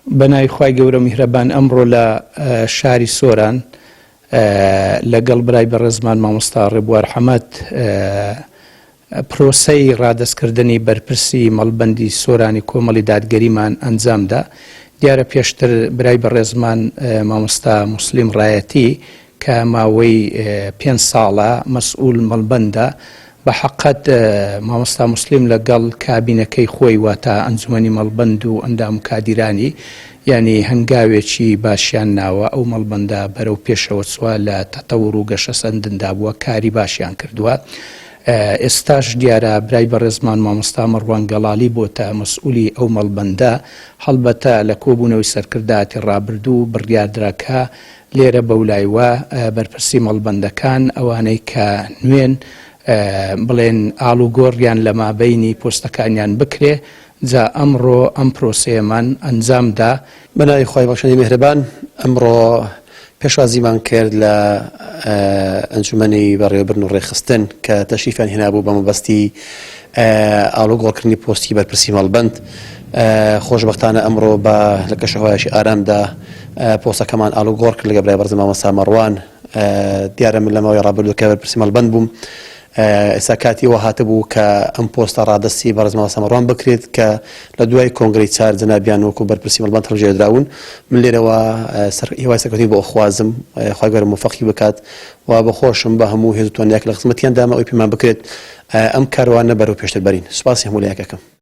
بەناوی خوای گەورە میهرەبان ئەمڕۆ لە شاری سۆران لەگەڵ برای بەڕێزمان مامۆستا ڕێبوار حەمەد پرۆسەی ڕادەستکردنی بەرپرسی مەڵبەندی سۆرانی کۆمەڵی دادگەریمان ئەنجامدا. دیارە پێشتر برای بەڕێزمان مامۆستا موسلیم ڕایەتی کە ماوەی 5 ساڵە مەسئول مەڵبەندە، بە حەقەت مامۆستا موسلیم لەگەڵ کابینەکەی خۆی واتە ئەنجومەنی مەڵبەند و ئەندام کادیرانی یعنی هەنگاوێکی باشیان ناوە ئەو مەڵبەندە بەرەو پێشەوە چوە لە تەتەور و گەشە سەندندا بووە، کاری باشیان کردووە. ئێستاش دیارە برای بەڕێزمان مامۆستا مەڕوان گەڵالی بۆتە مەسئولی ئەو مەڵبەندە، هەڵبەتە لە کۆبوونەوەی سەرکرداتی ڕابردوو بڕیاردراکە لێرە بەولایوە بەرپرسی مەڵبەندەکان ئەوانەی کە نوێن بڵێن ئاڵوگۆڕیان لە مابەینی پۆستەکانیان بکرێ. جا ئەمڕۆ ئەم پرۆسەیەمان ئەنجامدا. بەناوی خوای بەخشندەی میهرەبان ئەمڕۆ پێشوازیمان کرد لە ئەنجومەنی بەڕێوەبردن و ڕێخستن کە تەشریفیان هێنابوو بە مەبەستی ئاڵوگۆڕکردنی پۆستی بەرپرسی مەڵبەند. خۆشبەختانە ئەمڕۆ بە لە کەشەهۆیشی ئارامدا پۆستەکەمان ئاڵوگۆڕ کرد لەگە برای بەڕێز مامۆستا مەڕوان. دیارە من لە ماوەی ڕابردووکە بەرپرسی مەڵبەند بووم، ئێستا کاتی وە هاتبوو کە ئەم پۆستە ڕادەستی بەڕێز مامۆستا مەڕوان بکرێت کە لە دوای کۆنگرەی 4 جەنابیان وەکو بەرپرسی مەڵبەند هەڵبژێردراون. من لێرەوە هیوای سەرکەوتنی بۆ خوازم خوای گەورە موفەقی بکات و بەخۆشم بە هەموو هێز و توانیاک لە خزمەتیاندامە ئەوی پێمان بکرێت ئەم کاروانە بەرەو پێشتر بەرین. سوپاسی هەموو لایەکەکەم.